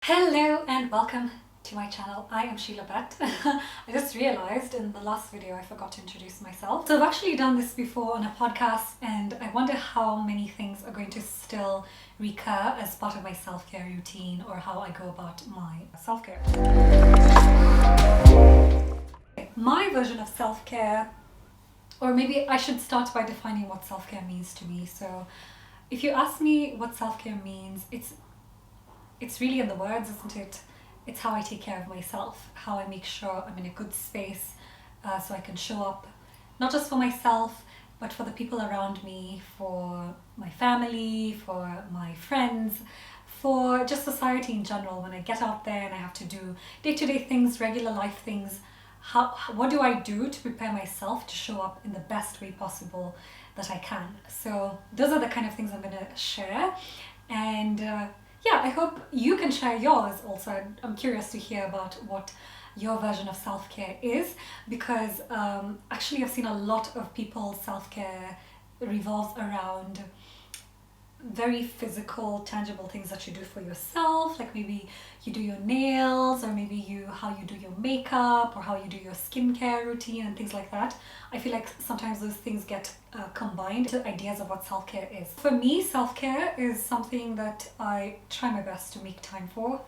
Hello and welcome to my channel. I am Sheila Bhatt. I just realized in the last video I forgot to introduce myself. So I've actually done this before on a podcast and I wonder how many things are going to still recur as part of my self-care routine or how I go about my self-care. My version of self-care, or maybe I should start by defining what self-care means to me. So if you ask me what self-care means, it's really in the words, isn't it? It's how I take care of myself, how I make sure I'm in a good space so I can show up, not just for myself, but for the people around me, for my family, for my friends, for just society in general. When I get out there and I have to do day-to-day things, regular life things, what do I do to prepare myself to show up in the best way possible that I can? So those are the kind of things I'm going to share. And yeah, I hope you can share yours also. I'm curious to hear about what your version of self-care is, because actually I've seen a lot of people's self-care revolves around very physical, tangible things that you do for yourself, like maybe you do your nails, or maybe how you do your makeup, or how you do your skincare routine and things like that. I feel like sometimes those things get combined to ideas of what self-care is. For me, self-care is something that I try my best to make time for,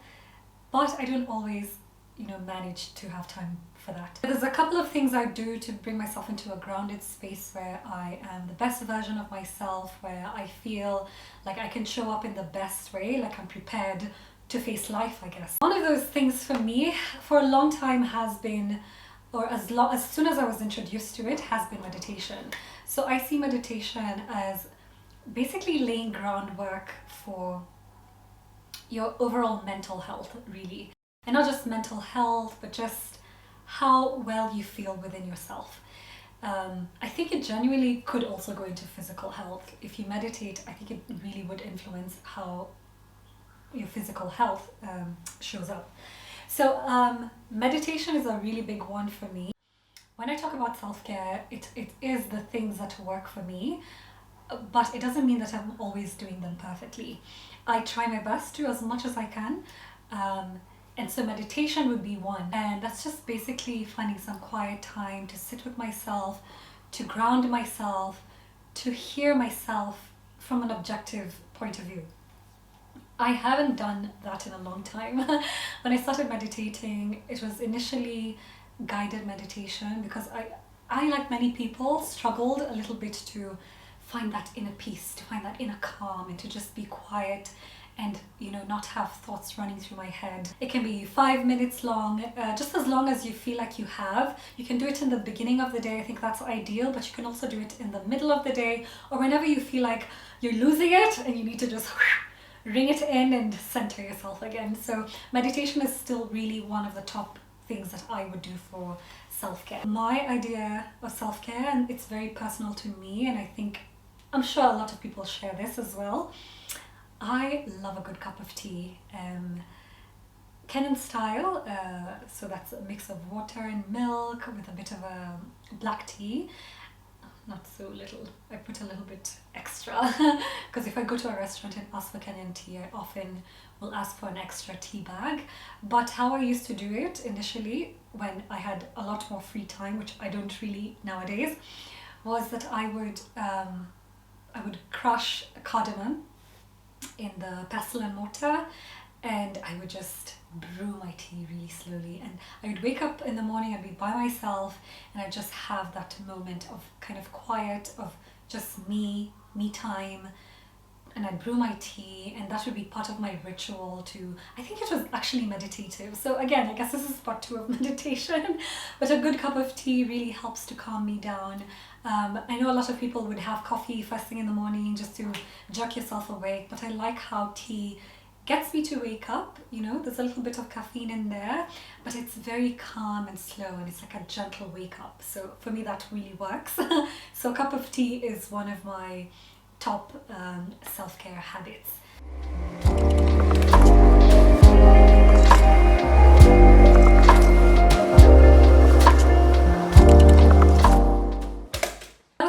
but I don't always manage to have time for that. There's a couple of things I do to bring myself into a grounded space where I am the best version of myself, where I feel like I can show up in the best way, like I'm prepared to face life, I guess. One of those things for me for a long time has been, or as soon as I was introduced to it, has been meditation. So I see meditation as basically laying groundwork for your overall mental health, really. And not just mental health, but just how well you feel within yourself. I think it genuinely could also go into physical health. If you meditate, I think it really would influence how your physical health shows up. So meditation is a really big one for me. When I talk about self-care, it is the things that work for me, but it doesn't mean that I'm always doing them perfectly. I try my best to, as much as I can. And so meditation would be one. And that's just basically finding some quiet time to sit with myself, to ground myself, to hear myself from an objective point of view. I haven't done that in a long time. When I started meditating, it was initially guided meditation because I, like many people, struggled a little bit to find that inner peace, to find that inner calm, and to just be quiet and not have thoughts running through my head. It can be 5 minutes long, just as long as you feel like you have. You can do it in the beginning of the day, I think that's ideal, but you can also do it in the middle of the day, or whenever you feel like you're losing it and you need to just ring it in and center yourself again. So meditation is still really one of the top things that I would do for self-care. My idea of self-care, and it's very personal to me, and I'm sure a lot of people share this as well. I love a good cup of tea, Kenyan style, so that's a mix of water and milk with a bit of a black tea. Not so little, I put a little bit extra because if I go to a restaurant and ask for Kenyan tea, I often will ask for an extra tea bag. But how I used to do it initially, when I had a lot more free time, which I don't really nowadays, was that I would crush cardamom in the pestle and mortar, and I would just brew my tea really slowly, and I would wake up in the morning, I'd be by myself, and I'd just have that moment of kind of quiet, of just me time, and I'd brew my tea, and that would be part of my ritual to, I think it was actually meditative. So again, I guess this is part 2 of meditation, but a good cup of tea really helps to calm me down. I know a lot of people would have coffee first thing in the morning just to jerk yourself awake, but I like how tea gets me to wake up. There's a little bit of caffeine in there, but it's very calm and slow, and it's like a gentle wake up. So for me, that really works. So a cup of tea is one of my top self-care habits.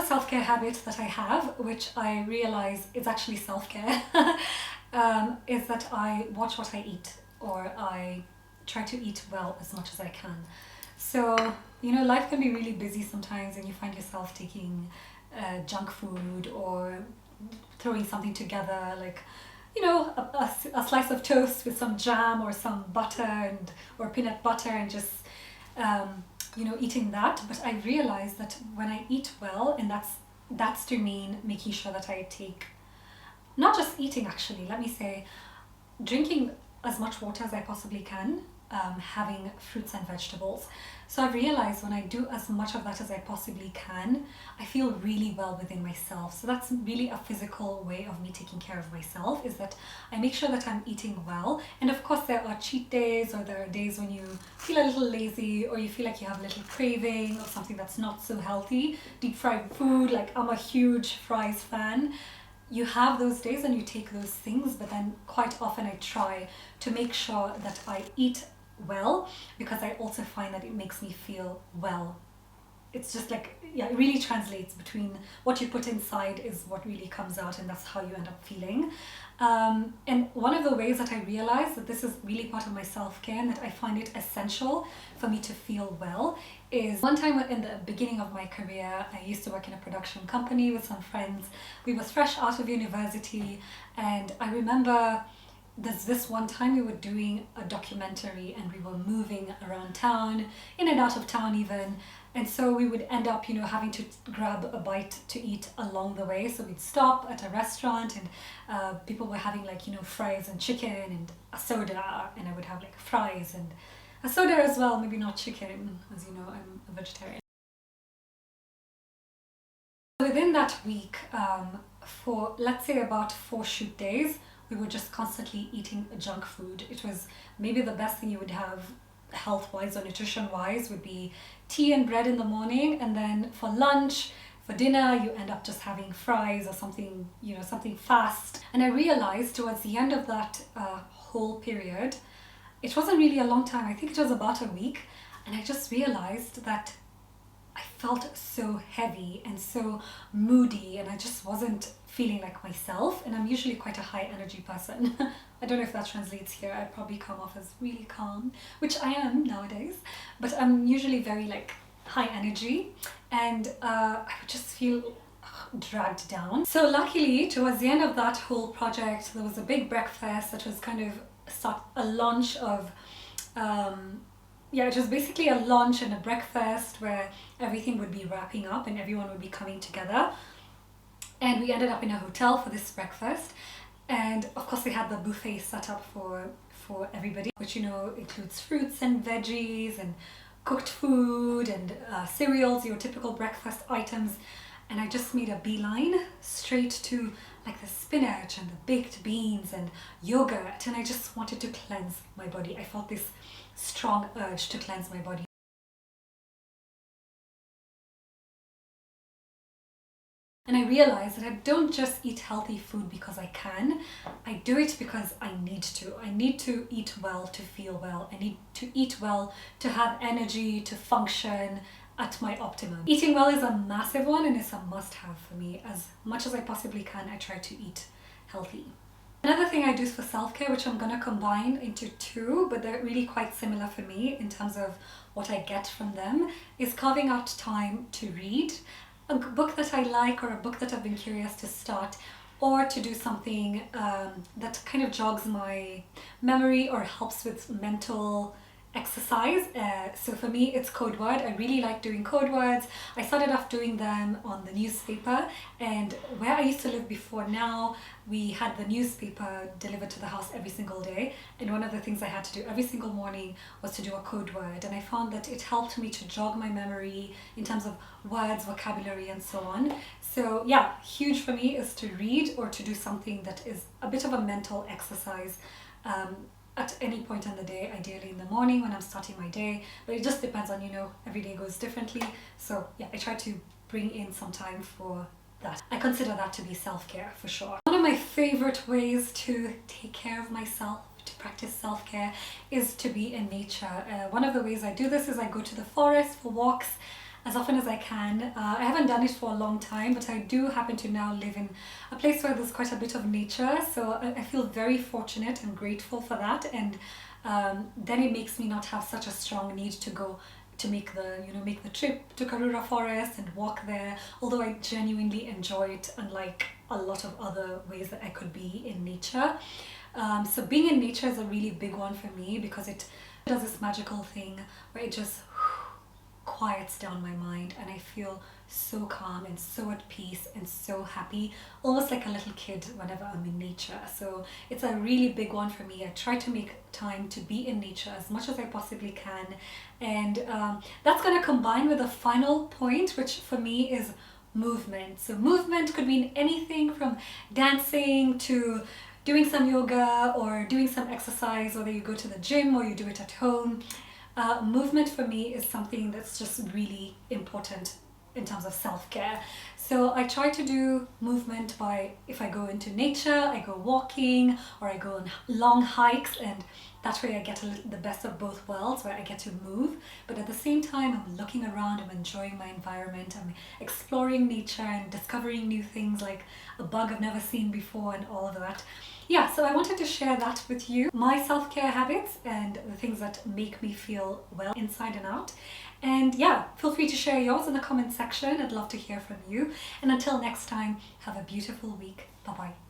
Self-care habit that I have, which I realize is actually self-care, is that I watch what I eat. or I try to eat well as much as I can. So, life can be really busy sometimes, and you find yourself taking junk food or throwing something together, like, a slice of toast with some jam or some butter or peanut butter, and just eating that. But I realized that when I eat well, and that's to mean making sure that I take, not just eating actually, let me say, drinking as much water as I possibly can, having fruits and vegetables. So I realized when I do as much of that as I possibly can, I feel really well within myself. So that's really a physical way of me taking care of myself, is that I make sure that I'm eating well. And of course there are cheat days, or there are days when you feel a little lazy, or you feel like you have a little craving of something that's not so healthy. Deep fried food, like I'm a huge fries fan. You have those days and you take those things, but then quite often I try to make sure that I eat well, because I also find that it makes me feel well. It's just like, yeah, it really translates between what you put inside is what really comes out, and that's how you end up feeling. And one of the ways that I realize that this is really part of my self-care, and that I find it essential for me to feel well, is one time in the beginning of my career, I used to work in a production company with some friends. We were fresh out of university, and I remember there's this one time we were doing a documentary, and we were moving around town, in and out of town even. And so we would end up, having to grab a bite to eat along the way. So we'd stop at a restaurant, and people were having like, fries and chicken and a soda, and I would have like fries and a soda as well, maybe not chicken, as you know, I'm a vegetarian. Within that week, for let's say about 4 shoot days, we were just constantly eating junk food. It was maybe the best thing you would have health-wise or nutrition-wise would be tea and bread in the morning, and then for lunch, for dinner, you end up just having fries or something, something fast. And I realized towards the end of that whole period, it wasn't really a long time, I think it was about a week, and I just realized that I felt so heavy and so moody, and I just wasn't feeling like myself. And I'm usually quite a high energy person. I don't know if that translates here. I probably come off as really calm, which I am nowadays, but I'm usually very like high energy, and I would just feel dragged down. So luckily, towards the end of that whole project, there was a big breakfast that was kind of a launch of it was basically a lunch and a breakfast where everything would be wrapping up and everyone would be coming together. And we ended up in a hotel for this breakfast. And of course they had the buffet set up for everybody, which, includes fruits and veggies and cooked food and cereals, your typical breakfast items. And I just made a beeline straight to like the spinach and the baked beans and yogurt. And I just wanted to cleanse my body. I felt this strong urge to cleanse my body. And I realized that I don't just eat healthy food because I can. I do it because I need to. I need to eat well to feel well. I need to eat well to have energy, to function at my optimum. Eating well is a massive one, and it's a must-have for me. As much as I possibly can, I try to eat healthy. Another thing I do for self-care, which I'm going to combine into two, but they're really quite similar for me in terms of what I get from them, is carving out time to read a book that I like, or a book that I've been curious to start, or to do something that kind of jogs my memory or helps with mental exercise. So for me, it's code word. I really like doing code words. I started off doing them on the newspaper, and where I used to live before now, we had the newspaper delivered to the house every single day, and one of the things I had to do every single morning was to do a code word, and I found that it helped me to jog my memory in terms of words, vocabulary, and so on. So yeah, huge for me is to read or to do something that is a bit of a mental exercise at any point in the day, ideally in the morning when I'm starting my day, but it just depends on, every day goes differently. So yeah, I try to bring in some time for that. I consider that to be self-care for sure. One of my favorite ways to take care of myself, to practice self-care, is to be in nature. One of the ways I do this is I go to the forest for walks, as often as I can. I haven't done it for a long time, but I do happen to now live in a place where there's quite a bit of nature, so I feel very fortunate and grateful for that. And then it makes me not have such a strong need to go to make the trip to Karura Forest and walk there, although I genuinely enjoy it, unlike a lot of other ways that I could be in nature. So being in nature is a really big one for me because it does this magical thing where it just quiets down my mind and I feel so calm and so at peace and so happy, almost like a little kid whenever I'm in nature. So it's a really big one for me. I try to make time to be in nature as much as I possibly can, and that's going to combine with the final point, which for me is movement. So movement could mean anything from dancing to doing some yoga or doing some exercise, whether you go to the gym or you do it at home. Movement for me is something that's just really important in terms of self-care. So I try to do movement by, if I go into nature, I go walking or I go on long hikes, and that way I get the best of both worlds, where I get to move, but at the same time I'm looking around, I'm enjoying my environment, I'm exploring nature and discovering new things like a bug I've never seen before and all of that. Yeah, so I wanted to share that with you, my self-care habits and the things that make me feel well inside and out. And yeah, feel free to share yours in the comment section. I'd love to hear from you. And until next time, have a beautiful week. Bye-bye.